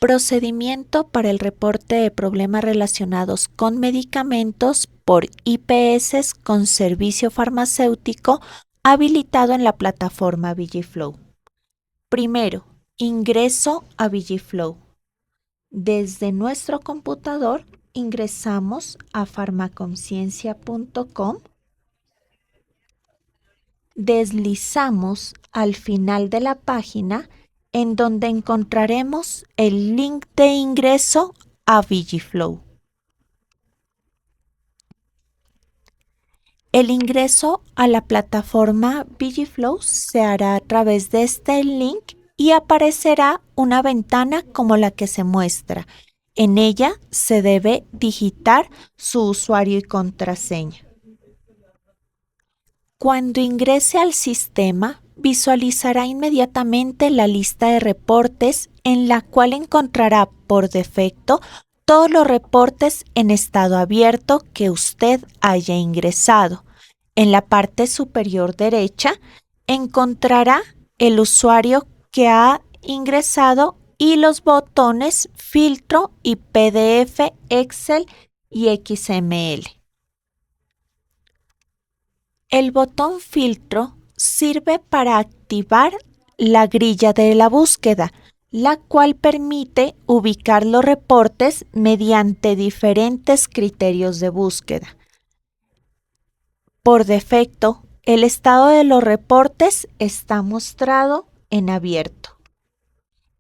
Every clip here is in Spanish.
Procedimiento para el reporte de problemas relacionados con medicamentos por IPS con servicio farmacéutico habilitado en la plataforma VigiFlow. Primero, ingreso a VigiFlow. Desde nuestro computador ingresamos a farmaconciencia.com. Deslizamos al final de la página en donde encontraremos el link de ingreso a VigiFlow. El ingreso a la plataforma VigiFlow se hará a través de este link y aparecerá una ventana como la que se muestra. En ella se debe digitar su usuario y contraseña. Cuando ingrese al sistema, visualizará inmediatamente la lista de reportes en la cual encontrará por defecto todos los reportes en estado abierto que usted haya ingresado. En la parte superior derecha encontrará el usuario que ha ingresado y los botones filtro y PDF, Excel y XML. El botón filtro sirve para activar la grilla de la búsqueda, la cual permite ubicar los reportes mediante diferentes criterios de búsqueda. Por defecto, el estado de los reportes está mostrado en abierto.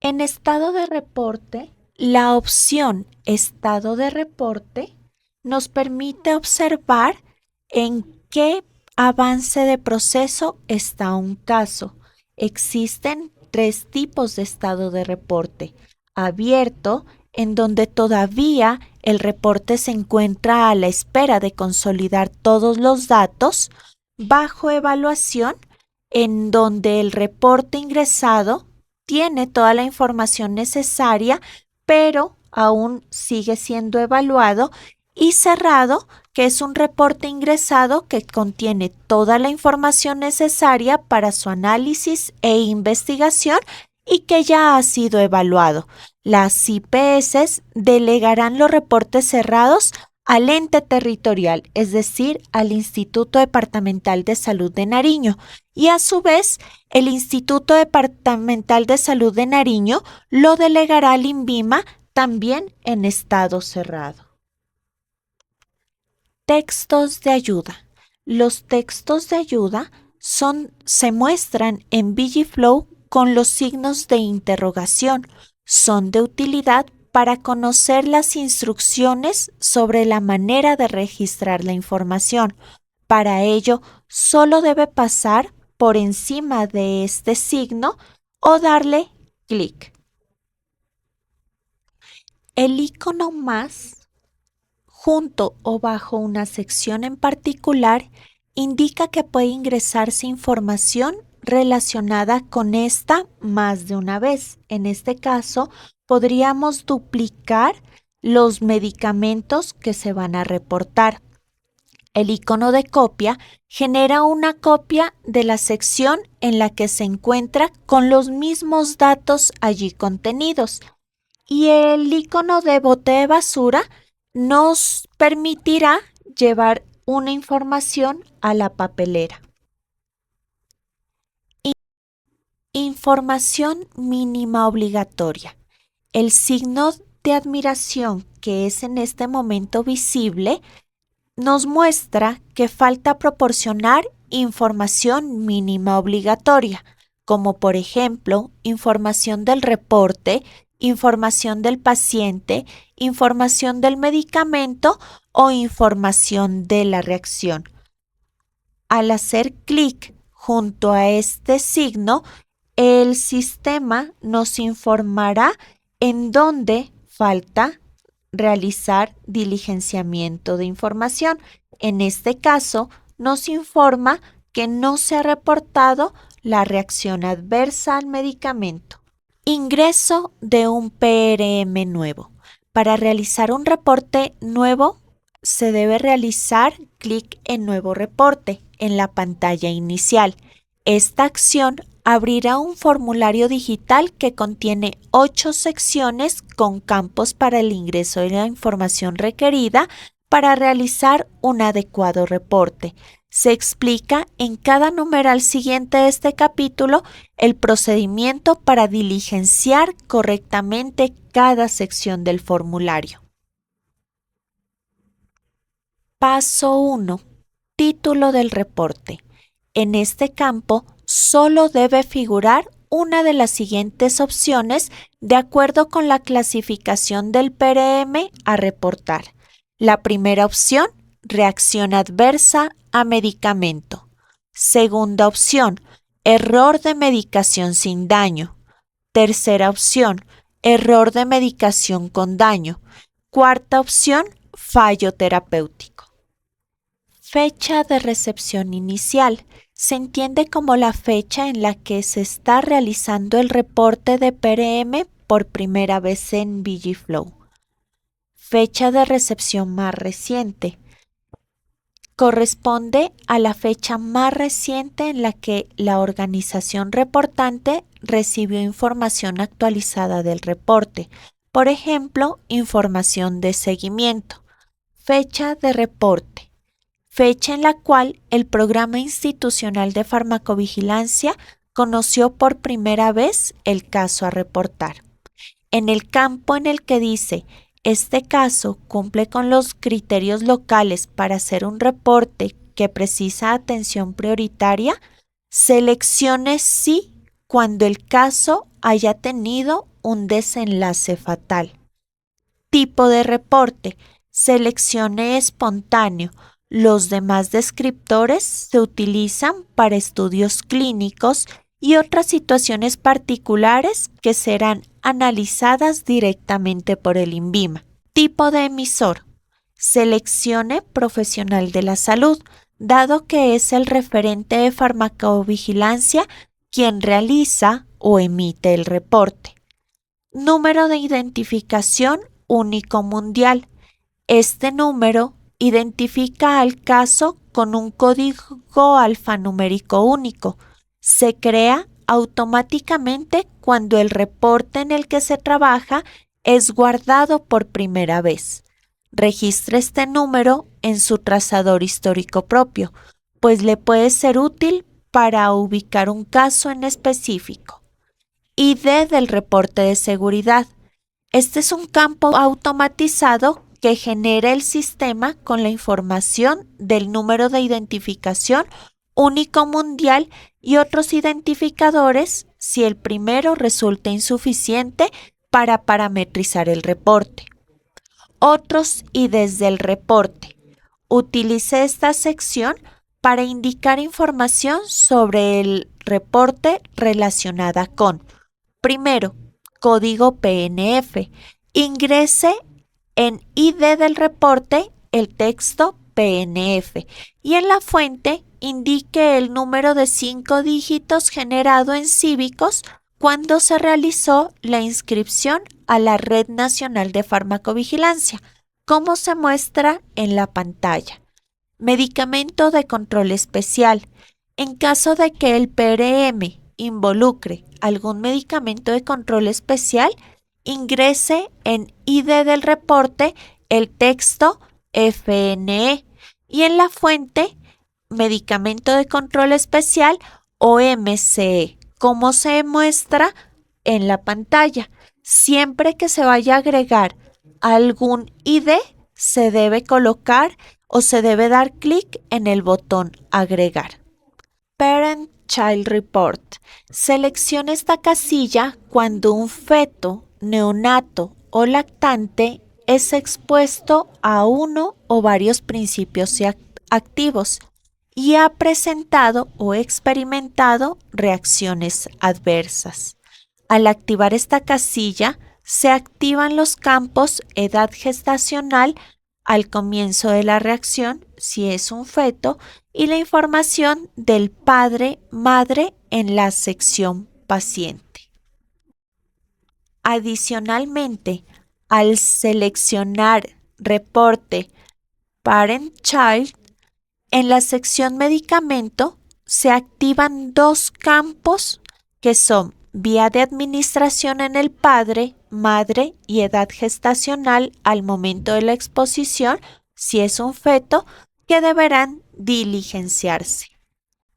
En estado de reporte, la opción Estado de reporte nos permite observar en qué avance de proceso está un caso. Existen 3 tipos de estado de reporte. Abierto, en donde todavía el reporte se encuentra a la espera de consolidar todos los datos. Bajo evaluación, en donde el reporte ingresado tiene toda la información necesaria, pero aún sigue siendo evaluado. Y cerrado, que es un reporte ingresado que contiene toda la información necesaria para su análisis e investigación y que ya ha sido evaluado. Las IPS delegarán los reportes cerrados al ente territorial, es decir, al Instituto Departamental de Salud de Nariño, y a su vez el Instituto Departamental de Salud de Nariño lo delegará al INVIMA también en estado cerrado. Textos de ayuda. Los textos de ayuda se muestran en VigiFlow con los signos de interrogación. Son de utilidad para conocer las instrucciones sobre la manera de registrar la información. Para ello, solo debe pasar por encima de este signo o darle clic. El icono más junto o bajo una sección en particular indica que puede ingresarse información relacionada con esta más de una vez. En este caso, podríamos duplicar los medicamentos que se van a reportar. El icono de copia genera una copia de la sección en la que se encuentra con los mismos datos allí contenidos. Y el icono de bote de basura nos permitirá llevar una información a la papelera. Información mínima obligatoria. El signo de admiración que es en este momento visible nos muestra que falta proporcionar información mínima obligatoria, como por ejemplo información del reporte, información del paciente, información del medicamento o información de la reacción. Al hacer clic junto a este signo, el sistema nos informará en dónde falta realizar diligenciamiento de información. En este caso, nos informa que no se ha reportado la reacción adversa al medicamento. Ingreso de un PRM nuevo. Para realizar un reporte nuevo, se debe realizar clic en Nuevo reporte en la pantalla inicial. Esta acción abrirá un formulario digital que contiene 8 secciones con campos para el ingreso de la información requerida para realizar un adecuado reporte. Se explica en cada numeral siguiente de este capítulo el procedimiento para diligenciar correctamente cada sección del formulario. Paso 1. Título del reporte. En este campo solo debe figurar una de las siguientes opciones de acuerdo con la clasificación del PRM a reportar. La primera opción, reacción adversa a medicamento. Segunda opción, error de medicación sin daño. Tercera opción, error de medicación con daño. Cuarta opción, fallo terapéutico. Fecha de recepción inicial. Se entiende como la fecha en la que se está realizando el reporte de PRM por primera vez en VigiFlow. Fecha de recepción más reciente. Corresponde a la fecha más reciente en la que la organización reportante recibió información actualizada del reporte. Por ejemplo, información de seguimiento. Fecha de reporte. Fecha en la cual el Programa Institucional de Farmacovigilancia conoció por primera vez el caso a reportar. En el campo en el que dice este caso cumple con los criterios locales para hacer un reporte que precisa atención prioritaria, seleccione sí cuando el caso haya tenido un desenlace fatal. Tipo de reporte. Seleccione espontáneo. Los demás descriptores se utilizan para estudios clínicos y otras situaciones particulares que serán analizadas directamente por el INVIMA. Tipo de emisor. Seleccione profesional de la salud, dado que es el referente de farmacovigilancia quien realiza o emite el reporte. Número de identificación único mundial. Este número identifica al caso con un código alfanumérico único. Se crea automáticamente cuando el reporte en el que se trabaja es guardado por primera vez. Registre este número en su trazador histórico propio, pues le puede ser útil para ubicar un caso en específico. ID del reporte de seguridad. Este es un campo automatizado que genera el sistema con la información del número de identificación único mundial y otros identificadores si el primero resulta insuficiente para parametrizar el reporte. Otros IDs del reporte. Utilice esta sección para indicar información sobre el reporte relacionada con, primero, código PNF. Ingrese en ID del reporte el texto PNF y en la fuente indique el número de 5 dígitos generado en Cívicos cuando se realizó la inscripción a la Red Nacional de Farmacovigilancia, como se muestra en la pantalla. Medicamento de control especial. En caso de que el PRM involucre algún medicamento de control especial, ingrese en ID del reporte el texto FNE y en la fuente medicamento de control especial o MCE, como se muestra en la pantalla. Siempre que se vaya a agregar algún ID, se debe colocar o se debe dar clic en el botón agregar. Parent Child Report. Seleccione esta casilla cuando un feto, neonato o lactante es expuesto a uno o varios principios activos y ha presentado o experimentado reacciones adversas. Al activar esta casilla, se activan los campos edad gestacional al comienzo de la reacción, si es un feto, y la información del padre-madre en la sección paciente. Adicionalmente, al seleccionar reporte Parent-Child, en la sección medicamento se activan dos campos que son vía de administración en el padre, madre y edad gestacional al momento de la exposición, si es un feto, que deberán diligenciarse.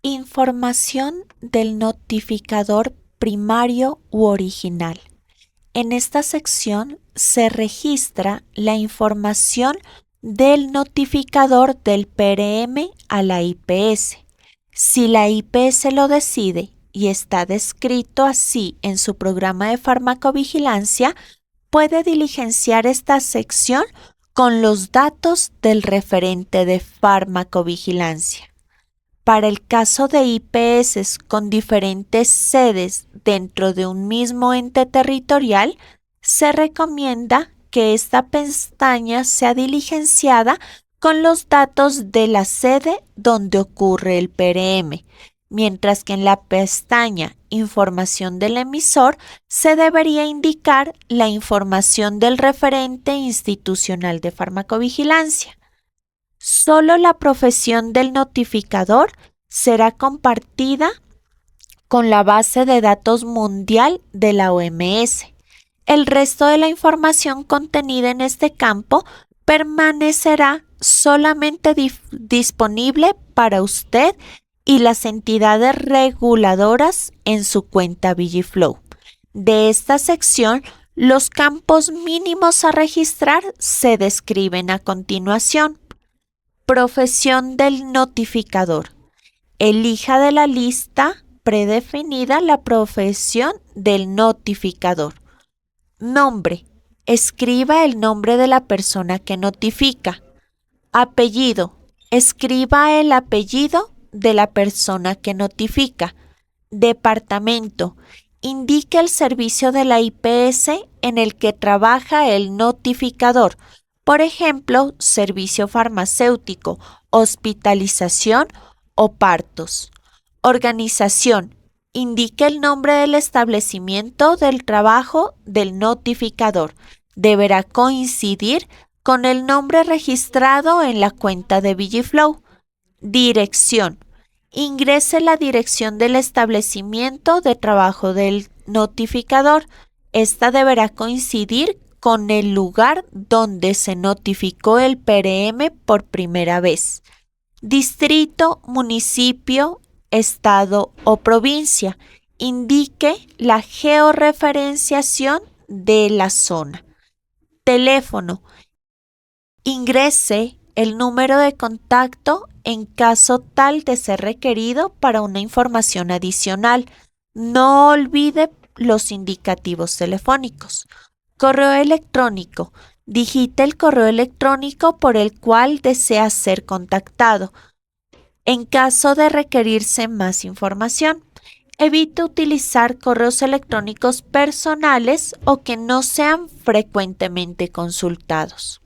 Información del notificador primario u original. En esta sección se registra la información del notificador del PRM a la IPS. Si la IPS lo decide y está descrito así en su programa de farmacovigilancia, puede diligenciar esta sección con los datos del referente de farmacovigilancia. Para el caso de IPS con diferentes sedes dentro de un mismo ente territorial, se recomienda que esta pestaña sea diligenciada con los datos de la sede donde ocurre el PRM, mientras que en la pestaña Información del emisor se debería indicar la información del referente institucional de farmacovigilancia. Solo la profesión del notificador será compartida con la base de datos mundial de la OMS. El resto de la información contenida en este campo permanecerá solamente disponible para usted y las entidades reguladoras en su cuenta Vigiflow. De esta sección, los campos mínimos a registrar se describen a continuación. Profesión del notificador. Elija de la lista predefinida la profesión del notificador. Nombre. Escriba el nombre de la persona que notifica. Apellido. Escriba el apellido de la persona que notifica. Departamento. Indique el servicio de la IPS en el que trabaja el notificador. Por ejemplo, servicio farmacéutico, hospitalización o partos. Organización. Indique el nombre del establecimiento del trabajo del notificador. Deberá coincidir con el nombre registrado en la cuenta de Vigiflow. Dirección. Ingrese la dirección del establecimiento de trabajo del notificador. Esta deberá coincidir con el lugar donde se notificó el PRM por primera vez. Distrito, municipio, estado o provincia. Indique la georreferenciación de la zona. Teléfono. Ingrese el número de contacto en caso tal de ser requerido para una información adicional. No olvide los indicativos telefónicos. Correo electrónico. Digite el correo electrónico por el cual desea ser contactado. En caso de requerirse más información, evite utilizar correos electrónicos personales o que no sean frecuentemente consultados.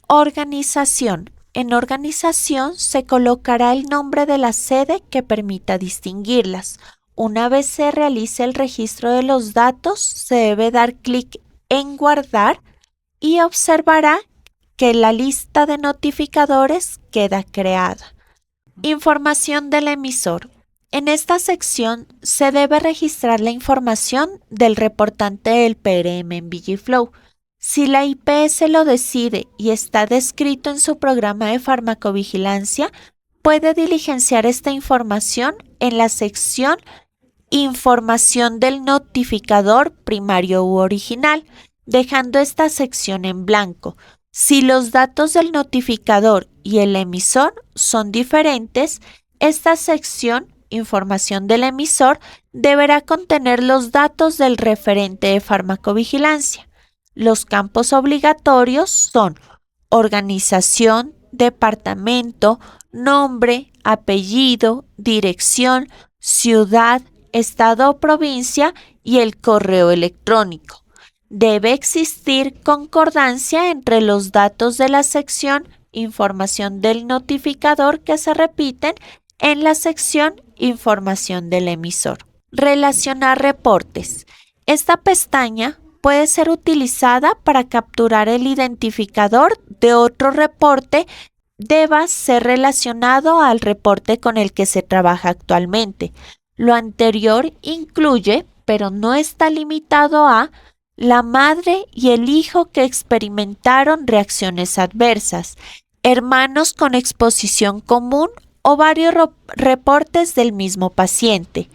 Organización. En organización se colocará el nombre de la sede que permita distinguirlas. Una vez se realice el registro de los datos, se debe dar clic en guardar y observará que la lista de notificadores queda creada. Información del emisor. En esta sección se debe registrar la información del reportante del PRM en Vigiflow. Si la IPS lo decide y está descrito en su programa de farmacovigilancia, puede diligenciar esta información en la sección Información del notificador primario u original, dejando esta sección en blanco. Si los datos del notificador y el emisor son diferentes, esta sección, Información del emisor, deberá contener los datos del referente de farmacovigilancia. Los campos obligatorios son organización, departamento, nombre, apellido, dirección, ciudad, estado o provincia y el correo electrónico. Debe existir concordancia entre los datos de la sección Información del notificador que se repiten en la sección Información del emisor. Relacionar reportes. Esta pestaña puede ser utilizada para capturar el identificador de otro reporte deba ser relacionado al reporte con el que se trabaja actualmente. Lo anterior incluye, pero no está limitado a, la madre y el hijo que experimentaron reacciones adversas, hermanos con exposición común o varios reportes del mismo paciente.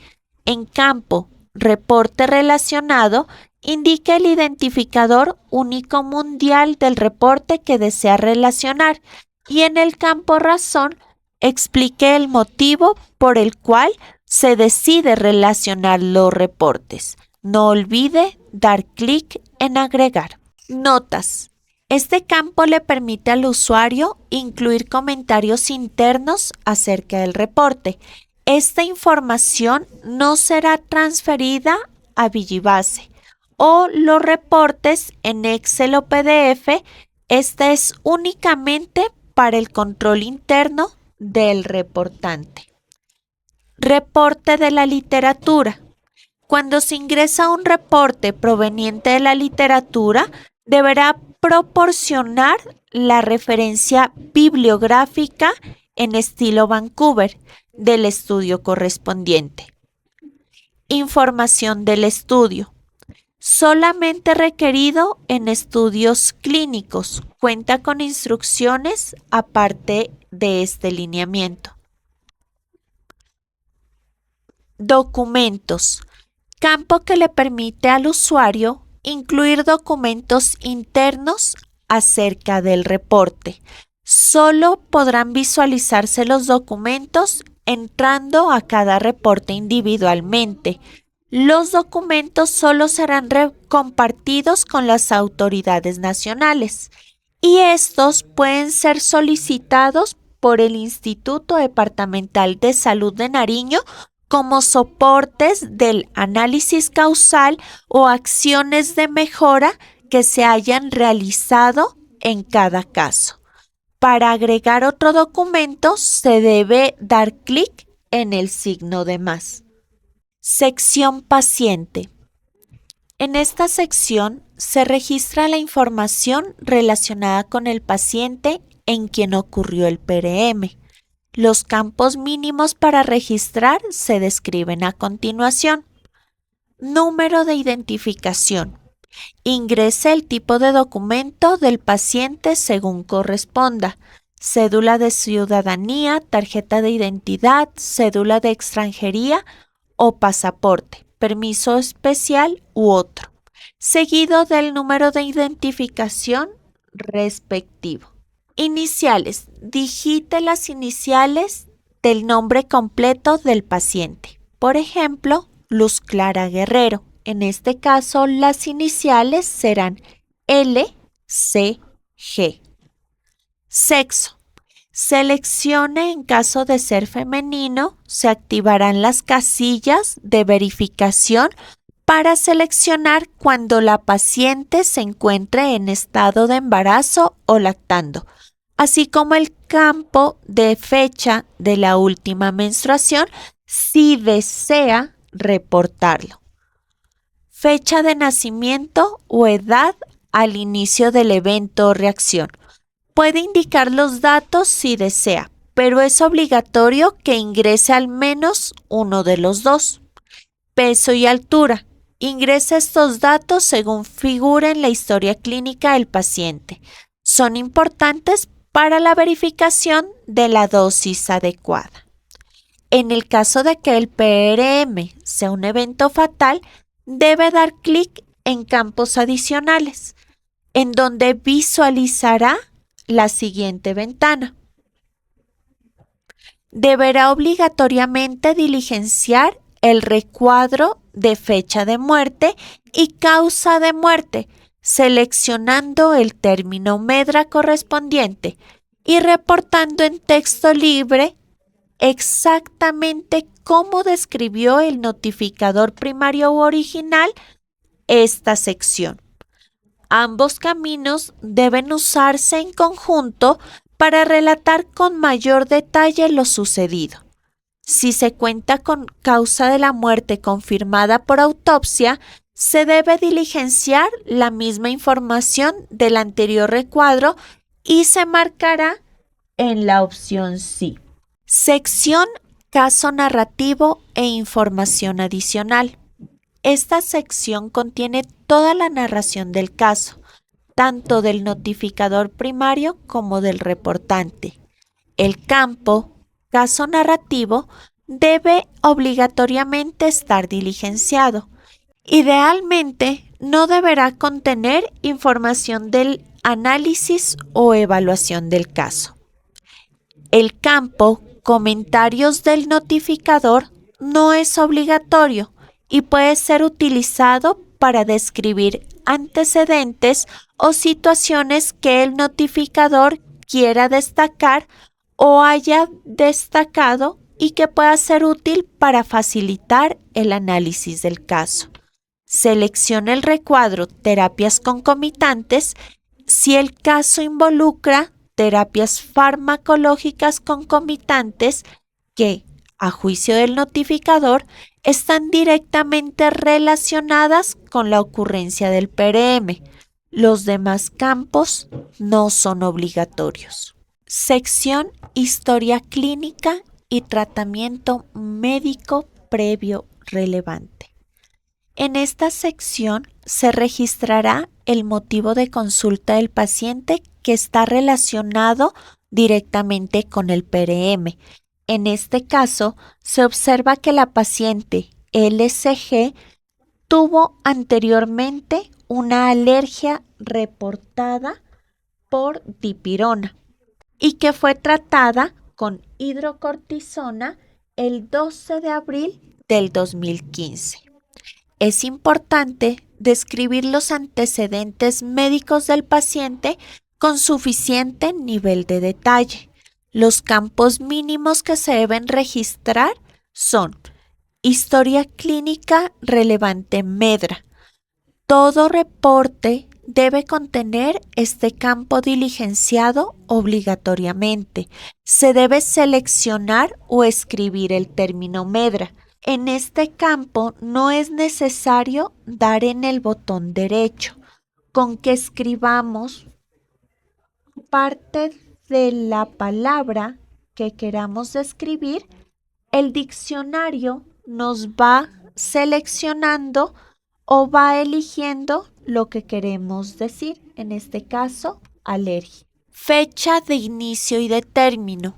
En campo reporte relacionado, indica el identificador único mundial del reporte que desea relacionar y en el campo razón explique el motivo por el cual se decide relacionar los reportes. No olvide dar clic en agregar. Notas. Este campo le permite al usuario incluir comentarios internos acerca del reporte. Esta información no será transferida a Vigibase o los reportes en Excel o PDF. Esta es únicamente para el control interno del reportante. Reporte de la literatura. Cuando se ingresa un reporte proveniente de la literatura, deberá proporcionar la referencia bibliográfica en estilo Vancouver del estudio correspondiente. Información del estudio. Solamente requerido en estudios clínicos. Cuenta con instrucciones aparte de este lineamiento. Documentos. Campo que le permite al usuario incluir documentos internos acerca del reporte. Solo podrán visualizarse los documentos entrando a cada reporte individualmente. Los documentos solo serán compartidos con las autoridades nacionales y estos pueden ser solicitados por el Instituto Departamental de Salud de Nariño como soportes del análisis causal o acciones de mejora que se hayan realizado en cada caso. Para agregar otro documento se debe dar clic en el signo de más. Sección paciente. En esta sección se registra la información relacionada con el paciente en quien ocurrió el PRM. Los campos mínimos para registrar se describen a continuación. Número de identificación. Ingrese el tipo de documento del paciente según corresponda. Cédula de ciudadanía, tarjeta de identidad, cédula de extranjería o pasaporte, permiso especial u otro, seguido del número de identificación respectivo. Iniciales. Digite las iniciales del nombre completo del paciente. Por ejemplo, Luz Clara Guerrero. En este caso, las iniciales serán LCG. Sexo. Seleccione en caso de ser femenino, se activarán las casillas de verificación para seleccionar cuando la paciente se encuentre en estado de embarazo o lactando, así como el campo de fecha de la última menstruación si desea reportarlo. Fecha de nacimiento o edad al inicio del evento o reacción. Puede indicar los datos si desea, pero es obligatorio que ingrese al menos uno de los dos. Peso y altura. Ingrese estos datos según figura en la historia clínica del paciente. Son importantes para la verificación de la dosis adecuada. En el caso de que el PRM sea un evento fatal, debe dar clic en campos adicionales, en donde visualizará la siguiente ventana. Deberá obligatoriamente diligenciar el recuadro de fecha de muerte y causa de muerte, seleccionando el término MEDRA correspondiente y reportando en texto libre exactamente cómo describió el notificador primario u original esta sección. Ambos caminos deben usarse en conjunto para relatar con mayor detalle lo sucedido. Si se cuenta con causa de la muerte confirmada por autopsia, se debe diligenciar la misma información del anterior recuadro y se marcará en la opción sí. Sección Caso narrativo e información adicional. Esta sección contiene toda la narración del caso, tanto del notificador primario como del reportante. El campo, caso narrativo, debe obligatoriamente estar diligenciado. Idealmente, no deberá contener información del análisis o evaluación del caso. El campo comentarios del notificador no es obligatorio y puede ser utilizado para describir antecedentes o situaciones que el notificador quiera destacar o haya destacado y que pueda ser útil para facilitar el análisis del caso. Seleccione el recuadro Terapias concomitantes si el caso involucra terapias farmacológicas concomitantes que, a juicio del notificador, están directamente relacionadas con la ocurrencia del PRM. Los demás campos no son obligatorios. Sección Historia clínica y tratamiento médico previo relevante. En esta sección se registrará el motivo de consulta del paciente que está relacionado directamente con el PRM. En este caso, se observa que la paciente LSG tuvo anteriormente una alergia reportada por dipirona y que fue tratada con hidrocortisona el 12 de abril del 2015. Es importante describir los antecedentes médicos del paciente con suficiente nivel de detalle. Los campos mínimos que se deben registrar son historia clínica relevante MEDRA. Todo reporte debe contener este campo diligenciado obligatoriamente. Se debe seleccionar o escribir el término MEDRA. En este campo no es necesario dar en el botón derecho. Con que escribamos parte de la palabra que queramos describir, el diccionario nos va seleccionando o va eligiendo lo que queremos decir, en este caso, alergia. Fecha de inicio y de término.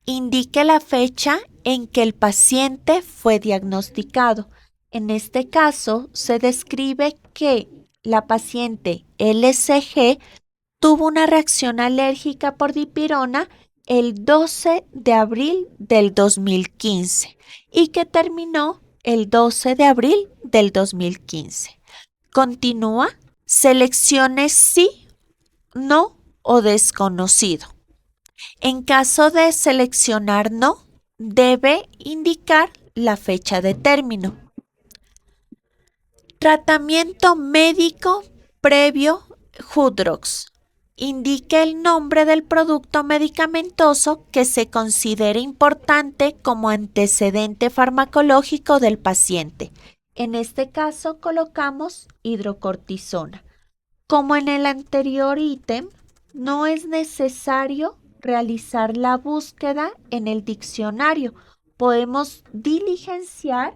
Indique la fecha en que el paciente fue diagnosticado. En este caso, se describe que la paciente LSG tuvo una reacción alérgica por dipirona el 12 de abril del 2015 y que terminó el 12 de abril del 2015. Continúa, seleccione sí, no o desconocido. En caso de seleccionar no, debe indicar la fecha de término. Tratamiento médico previo Hudrox. Indique el nombre del producto medicamentoso que se considere importante como antecedente farmacológico del paciente. En este caso colocamos hidrocortisona. Como en el anterior ítem, no es necesario realizar la búsqueda en el diccionario. Podemos diligenciar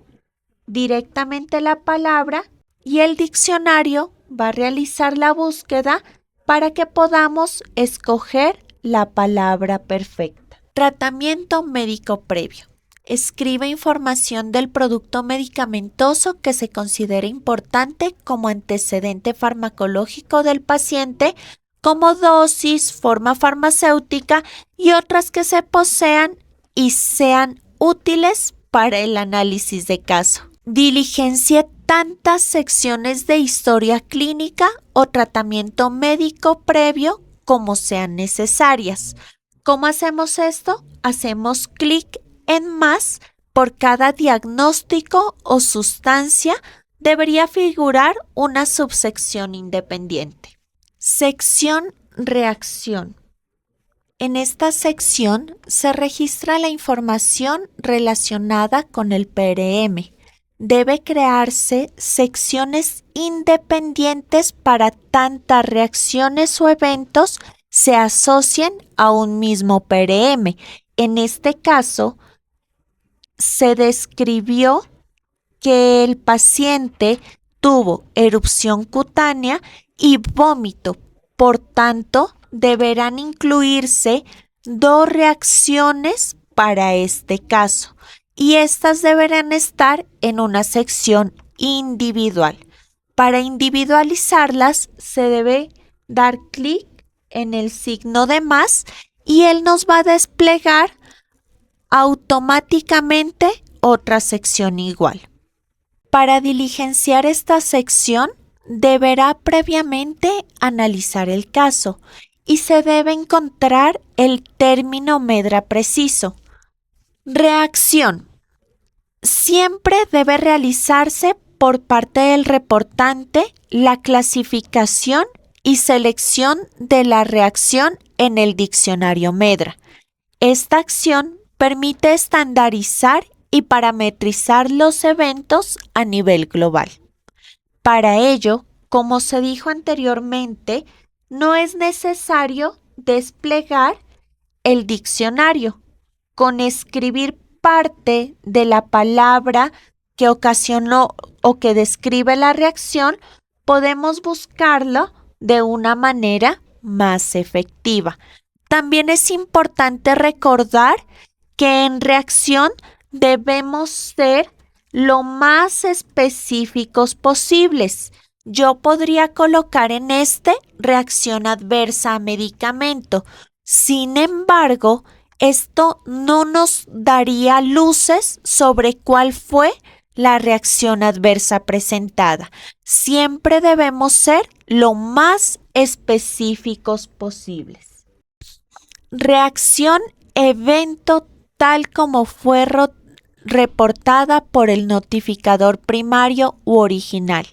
directamente la palabra y el diccionario va a realizar la búsqueda para que podamos escoger la palabra perfecta. Tratamiento médico previo. Escribe información del producto medicamentoso que se considere importante como antecedente farmacológico del paciente, como dosis, forma farmacéutica y otras que se posean y sean útiles para el análisis de caso. Diligencie tantas secciones de historia clínica o tratamiento médico previo como sean necesarias. ¿Cómo hacemos esto? Hacemos clic en más. Por cada diagnóstico o sustancia debería figurar una subsección independiente. Sección Reacción. En esta sección se registra la información relacionada con el PRM. Debe crearse secciones independientes para tantas reacciones o eventos se asocien a un mismo PRM. En este caso, se describió que el paciente tuvo erupción cutánea y vómito. Por tanto, deberán incluirse 2 reacciones para este caso y estas deberán estar en una sección individual. Para individualizarlas se debe dar clic en el signo de más y él nos va a desplegar automáticamente otra sección igual. Para diligenciar esta sección, deberá previamente analizar el caso y se debe encontrar el término medra preciso. Reacción. Siempre debe realizarse por parte del reportante la clasificación y selección de la reacción en el diccionario Medra. Esta acción permite estandarizar y parametrizar los eventos a nivel global. Para ello, como se dijo anteriormente, no es necesario desplegar el diccionario. Con escribir parte de la palabra que ocasionó o que describe la reacción, podemos buscarlo de una manera más efectiva. También es importante recordar que en reacción debemos ser lo más específicos posibles. Yo podría colocar en reacción adversa a medicamento. Sin embargo, esto no nos daría luces sobre cuál fue la reacción adversa presentada. Siempre debemos ser lo más específicos posibles. Reacción evento tal como fue reportada por el notificador primario u original.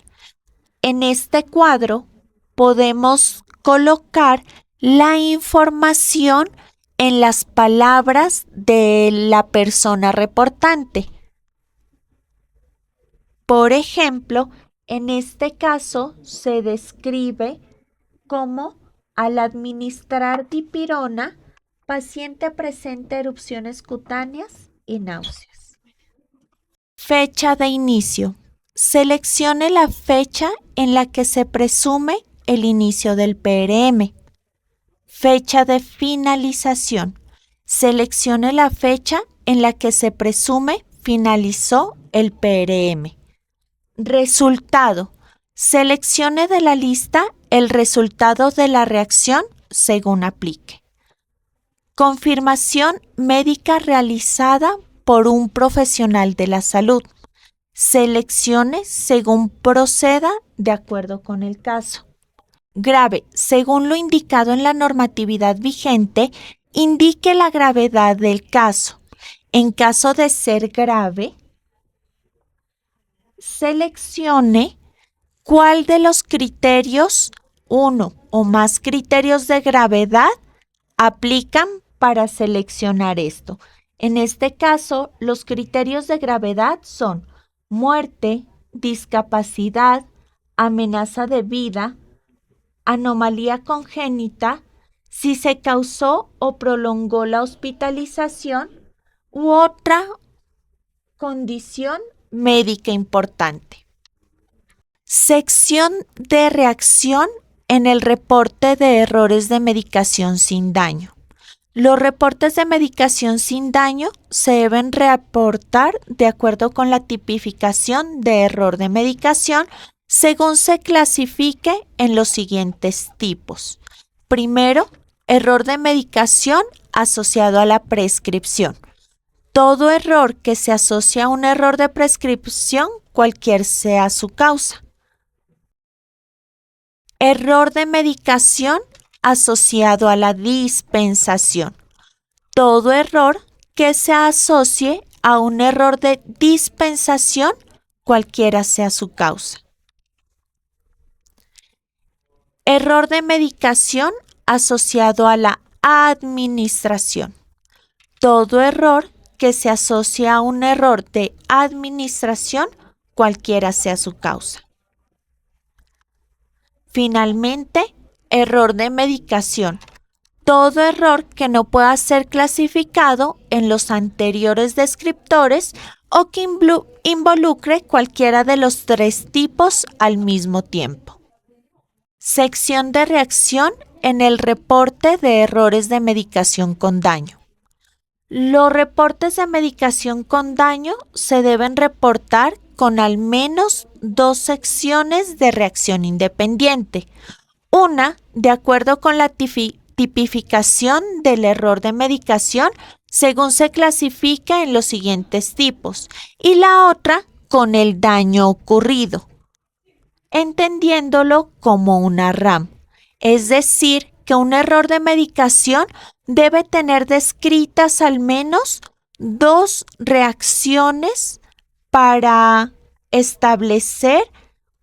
En este cuadro podemos colocar la información en las palabras de la persona reportante. Por ejemplo, en este caso se describe como al administrar dipirona, paciente presenta erupciones cutáneas y náuseas. Fecha de inicio. Seleccione la fecha en la que se presume el inicio del PRM. Fecha de finalización. Seleccione la fecha en la que se presume finalizó el PRM. Resultado. Seleccione de la lista el resultado de la reacción según aplique. Confirmación médica realizada por un profesional de la salud. Seleccione según proceda de acuerdo con el caso. Grave, según lo indicado en la normatividad vigente, indique la gravedad del caso. En caso de ser grave, seleccione cuál de los criterios, uno o más criterios de gravedad, aplican para seleccionar esto. En este caso, los criterios de gravedad son muerte, discapacidad, amenaza de vida, anomalía congénita, si se causó o prolongó la hospitalización u otra condición médica importante. Sección de reacción en el reporte de errores de medicación sin daño. Los reportes de medicación sin daño se deben reportar de acuerdo con la tipificación de error de medicación según se clasifique en los siguientes tipos. Primero, error de medicación asociado a la prescripción. Todo error que se asocia a un error de prescripción, cualquier sea su causa. Error de medicación asociado a la dispensación. Todo error que se asocie a un error de dispensación, cualquiera sea su causa. Error de medicación asociado a la administración. Todo error que se asocia a un error de administración, cualquiera sea su causa. Finalmente, error de medicación todo error que no pueda ser clasificado en los anteriores descriptores o que involucre cualquiera de los tres tipos al mismo tiempo. Sección de reacción en el reporte de errores de medicación con daño. Los reportes de medicación con daño se deben reportar con al menos dos secciones de reacción independiente. Una, de acuerdo con la tipificación del error de medicación según se clasifica en los siguientes tipos, y la otra con el daño ocurrido, entendiéndolo como una RAM. Es decir, que un error de medicación debe tener descritas al menos dos reacciones para establecer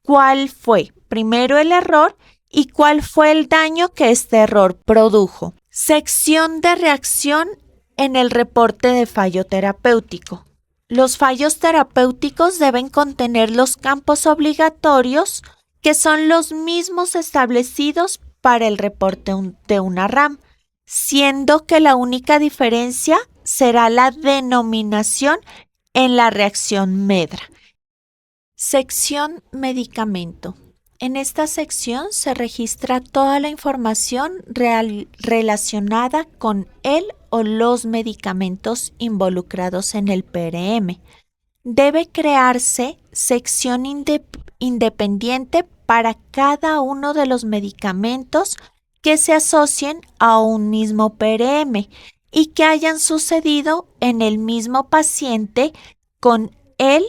cuál fue primero el error y cuál fue el daño que este error produjo. Sección de reacción en el reporte de fallo terapéutico. Los fallos terapéuticos deben contener los campos obligatorios que son los mismos establecidos para el reporte de una RAM, siendo que la única diferencia será la denominación en la reacción MEDRA. Sección medicamento. En esta sección se registra toda la información relacionada con el o los medicamentos involucrados en el PRM. Debe crearse sección independiente para cada uno de los medicamentos que se asocien a un mismo PRM y que hayan sucedido en el mismo paciente con él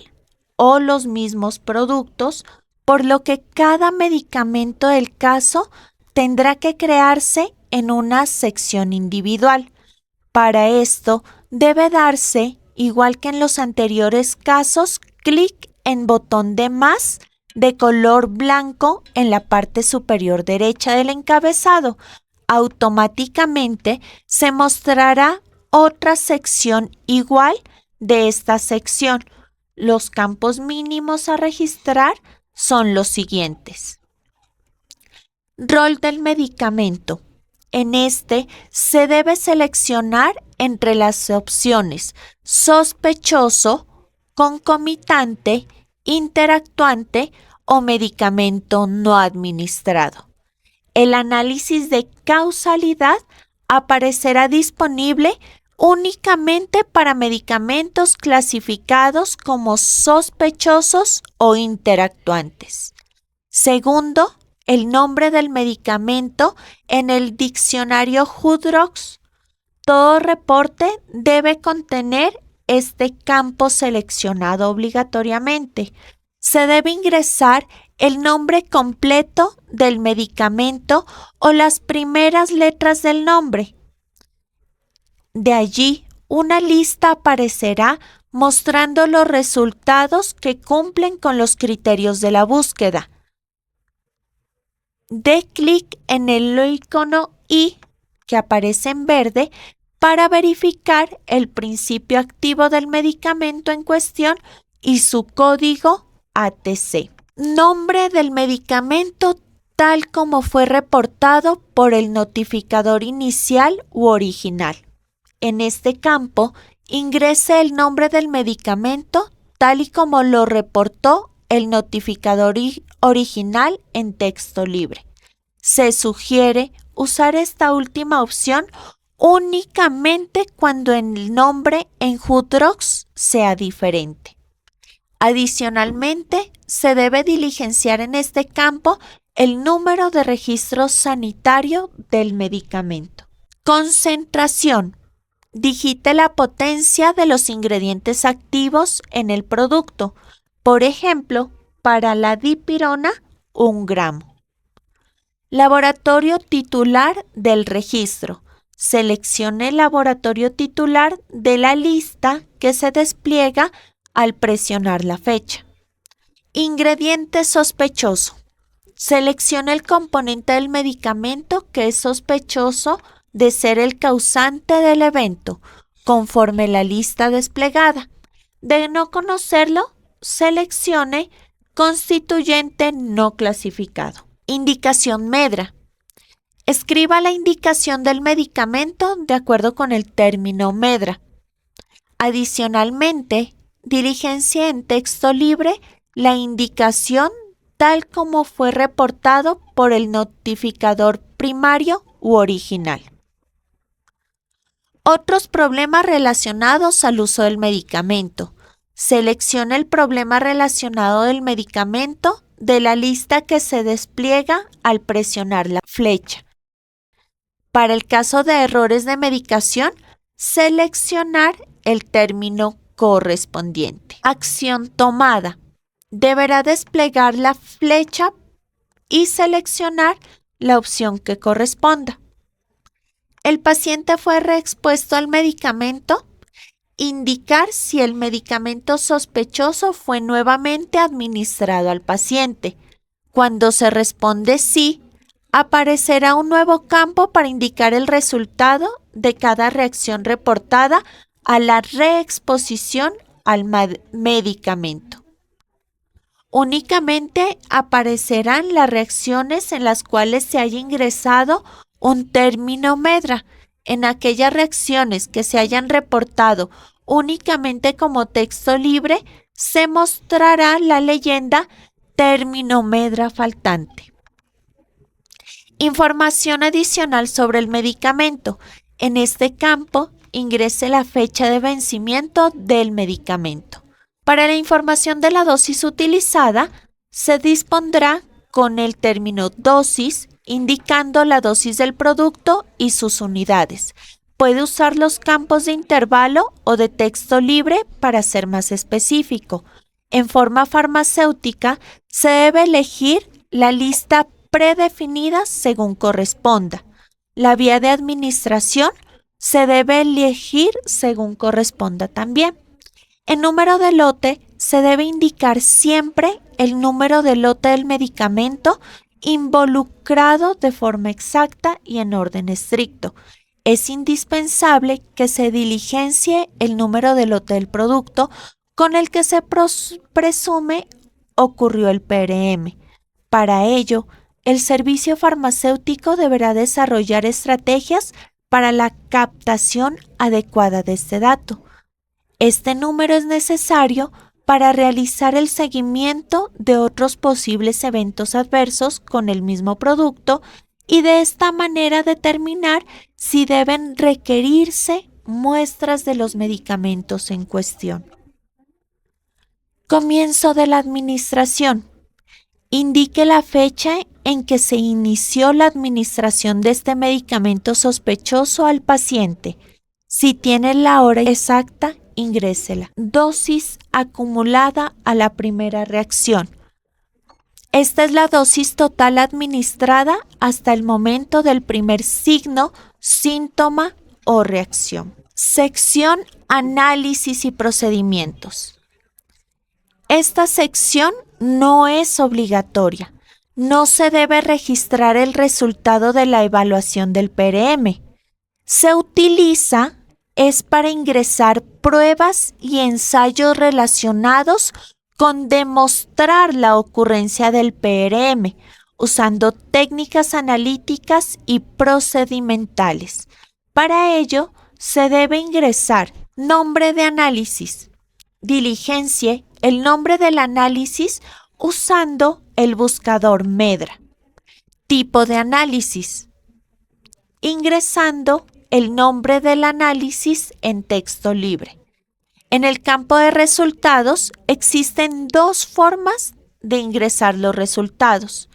o los mismos productos, por lo que cada medicamento del caso tendrá que crearse en una sección individual. Para esto debe darse, igual que en los anteriores casos, clic en botón de más de color blanco en la parte superior derecha del encabezado. Automáticamente se mostrará otra sección igual de esta sección. Los campos mínimos a registrar son los siguientes. Rol del medicamento. En este se debe seleccionar entre las opciones sospechoso, concomitante, interactuante o medicamento no administrado. El análisis de causalidad aparecerá disponible únicamente para medicamentos clasificados como sospechosos o interactuantes. Segundo, el nombre del medicamento en el diccionario WHO-Drugs. Todo reporte debe contener este campo seleccionado obligatoriamente. Se debe ingresar el nombre completo del medicamento o las primeras letras del nombre. De allí, una lista aparecerá mostrando los resultados que cumplen con los criterios de la búsqueda. Dé clic en el icono I que aparece en verde para verificar el principio activo del medicamento en cuestión y su código ATC. Nombre del medicamento tal como fue reportado por el notificador inicial u original. En este campo, ingrese el nombre del medicamento tal y como lo reportó el notificador original en texto libre. Se sugiere usar esta última opción únicamente cuando el nombre en WHO-Drugs sea diferente. Adicionalmente, se debe diligenciar en este campo el número de registro sanitario del medicamento. Concentración. Digite la potencia de los ingredientes activos en el producto. Por ejemplo, para la dipirona, 1 gramo. Laboratorio titular del registro. Seleccione el laboratorio titular de la lista que se despliega al presionar la fecha. Ingrediente sospechoso. Seleccione el componente del medicamento que es sospechoso de ser el causante del evento, conforme la lista desplegada. De no conocerlo, seleccione constituyente no clasificado. Indicación MEDRA. Escriba la indicación del medicamento de acuerdo con el término MEDRA. Adicionalmente, diligencie en texto libre la indicación tal como fue reportado por el notificador primario u original. Otros problemas relacionados al uso del medicamento. Seleccione el problema relacionado del medicamento de la lista que se despliega al presionar la flecha. Para el caso de errores de medicación, seleccionar el término correspondiente. Acción tomada. Deberá desplegar la flecha y seleccionar la opción que corresponda. El paciente fue reexpuesto al medicamento. Indicar si el medicamento sospechoso fue nuevamente administrado al paciente. Cuando se responde sí, aparecerá un nuevo campo para indicar el resultado de cada reacción reportada a la reexposición al medicamento. Únicamente aparecerán las reacciones en las cuales se haya ingresado un término MEDRA. En aquellas reacciones que se hayan reportado únicamente como texto libre, se mostrará la leyenda término MEDRA faltante. Información adicional sobre el medicamento. En este campo, ingrese la fecha de vencimiento del medicamento. Para la información de la dosis utilizada, se dispondrá con el término dosis, indicando la dosis del producto y sus unidades. Puede usar los campos de intervalo o de texto libre para ser más específico. En forma farmacéutica, se debe elegir la lista predefinida según corresponda. La vía de administración se debe elegir según corresponda también. En número de lote, se debe indicar siempre el número de lote del medicamento involucrado de forma exacta y en orden estricto. Es indispensable que se diligencie el número de lote del producto con el que se presume ocurrió el PRM. Para ello, el servicio farmacéutico deberá desarrollar estrategias para la captación adecuada de este dato. Este número es necesario para realizar el seguimiento de otros posibles eventos adversos con el mismo producto y de esta manera determinar si deben requerirse muestras de los medicamentos en cuestión. Comienzo de la administración. Indique la fecha en que se inició la administración de este medicamento sospechoso al paciente. Si tiene la hora exacta, ingrésela. Dosis acumulada a la primera reacción. Esta es la dosis total administrada hasta el momento del primer signo, síntoma o reacción. Sección Análisis y procedimientos. Esta sección no es obligatoria. No se debe registrar el resultado de la evaluación del PRM. Se utiliza es para ingresar pruebas y ensayos relacionados con demostrar la ocurrencia del PRM, usando técnicas analíticas y procedimentales. Para ello, se debe ingresar nombre de análisis. Diligencie el nombre del análisis usando el buscador MEDRA. Tipo de análisis. Ingresando el nombre del análisis en texto libre. En el campo de resultados existen dos formas de ingresar los resultados.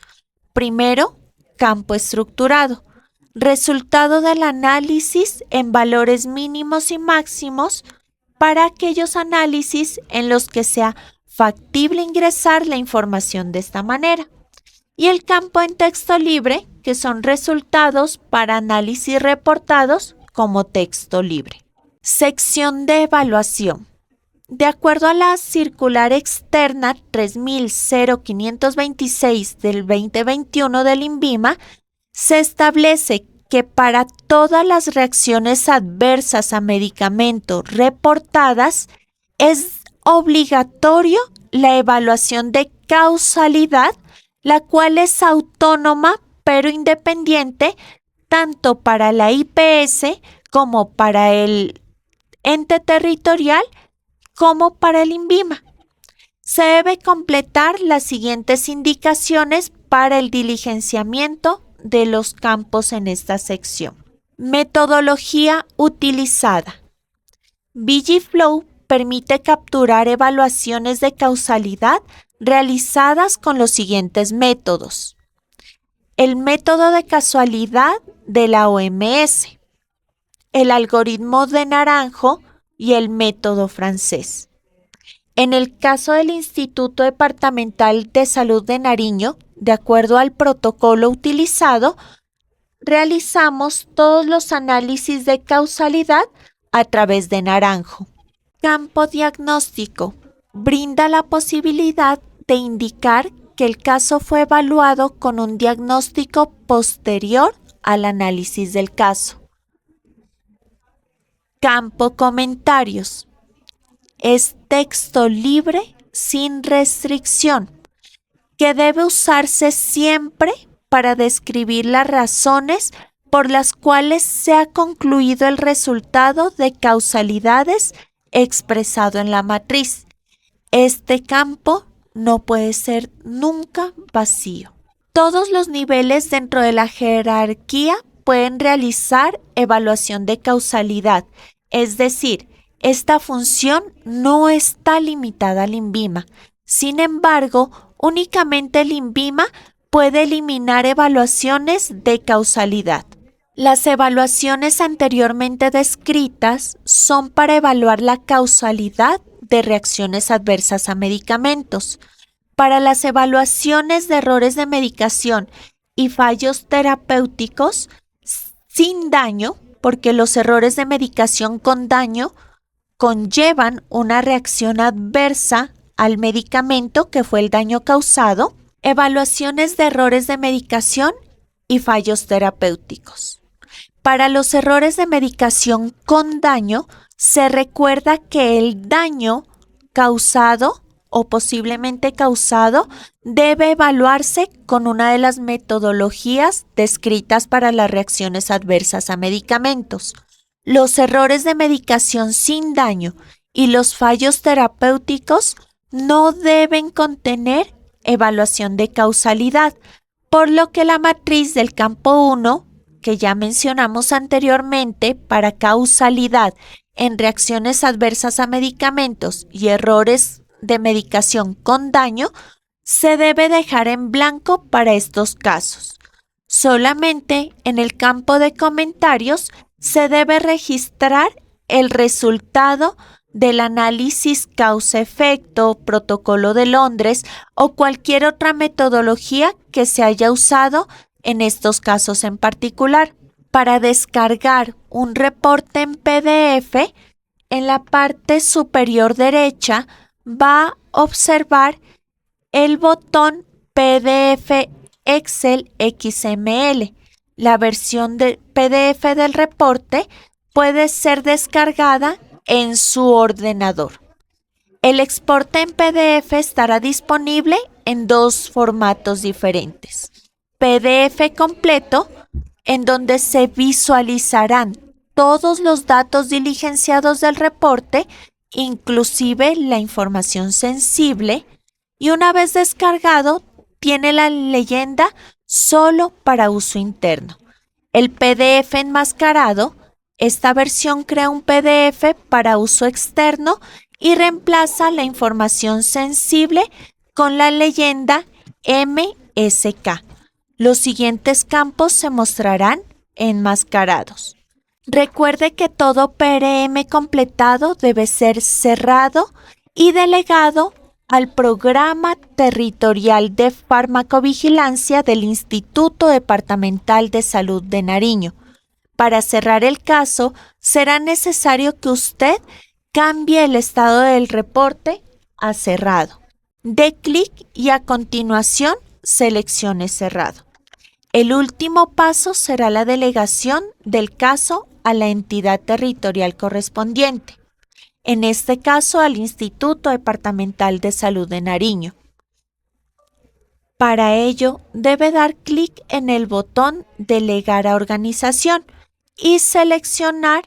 Primero, campo estructurado. Resultado del análisis en valores mínimos y máximos para aquellos análisis en los que sea factible ingresar la información de esta manera. Y el campo en texto libre, que son resultados para análisis reportados como texto libre. Sección de evaluación. De acuerdo a la circular externa 3000-0526 del 2021 del INVIMA, se establece que para todas las reacciones adversas a medicamento reportadas es obligatorio la evaluación de causalidad, la cual es autónoma pero independiente tanto para la IPS como para el ente territorial como para el INVIMA. Se debe completar las siguientes indicaciones para el diligenciamiento de los campos en esta sección. Metodología utilizada. VigiFlow permite capturar evaluaciones de causalidad realizadas con los siguientes métodos. El método de casualidad de la OMS, el algoritmo de Naranjo y el método francés. En el caso del Instituto Departamental de Salud de Nariño, de acuerdo al protocolo utilizado, realizamos todos los análisis de causalidad a través de Naranjo. Campo diagnóstico. Brinda la posibilidad de indicar que el caso fue evaluado con un diagnóstico posterior al análisis del caso. Campo comentarios. Es texto libre sin restricción, que debe usarse siempre para describir las razones por las cuales se ha concluido el resultado de causalidades expresado en la matriz. Este campo no puede ser nunca vacío. Todos los niveles dentro de la jerarquía pueden realizar evaluación de causalidad, es decir, esta función no está limitada al INVIMA. Sin embargo, únicamente el INVIMA puede eliminar evaluaciones de causalidad. Las evaluaciones anteriormente descritas son para evaluar la causalidad de reacciones adversas a medicamentos. Para las evaluaciones de errores de medicación y fallos terapéuticos sin daño, porque los errores de medicación con daño conllevan una reacción adversa al medicamento que fue el daño causado, evaluaciones de errores de medicación y fallos terapéuticos. Para los errores de medicación con daño, se recuerda que el daño causado o posiblemente causado debe evaluarse con una de las metodologías descritas para las reacciones adversas a medicamentos. Los errores de medicación sin daño y los fallos terapéuticos no deben contener evaluación de causalidad, por lo que la matriz del campo 1, que ya mencionamos anteriormente para causalidad en reacciones adversas a medicamentos y errores de medicación con daño, se debe dejar en blanco para estos casos. Solamente en el campo de comentarios se debe registrar el resultado del análisis causa-efecto, protocolo de Londres o cualquier otra metodología que se haya usado en estos casos en particular. Para descargar un reporte en PDF, en la parte superior derecha va a observar el botón PDF Excel XML. La versión de PDF del reporte puede ser descargada en su ordenador. El exporte en PDF estará disponible en dos formatos diferentes. PDF completo, en donde se visualizarán todos los datos diligenciados del reporte, inclusive la información sensible, y una vez descargado, tiene la leyenda solo para uso interno. El PDF enmascarado, esta versión crea un PDF para uso externo y reemplaza la información sensible con la leyenda MSK. Los siguientes campos se mostrarán enmascarados. Recuerde que todo PRM completado debe ser cerrado y delegado al Programa Territorial de Farmacovigilancia del Instituto Departamental de Salud de Nariño. Para cerrar el caso, será necesario que usted cambie el estado del reporte a cerrado. Dé clic y a continuación seleccione cerrado. El último paso será la delegación del caso a la entidad territorial correspondiente, en este caso al Instituto Departamental de Salud de Nariño. Para ello, debe dar clic en el botón Delegar a organización y seleccionar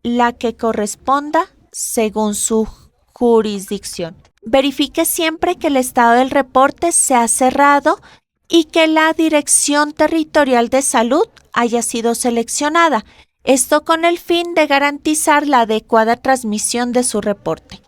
la que corresponda según su jurisdicción. Verifique siempre que el estado del reporte sea cerrado y que la Dirección Territorial de Salud haya sido seleccionada. Esto con el fin de garantizar la adecuada transmisión de su reporte.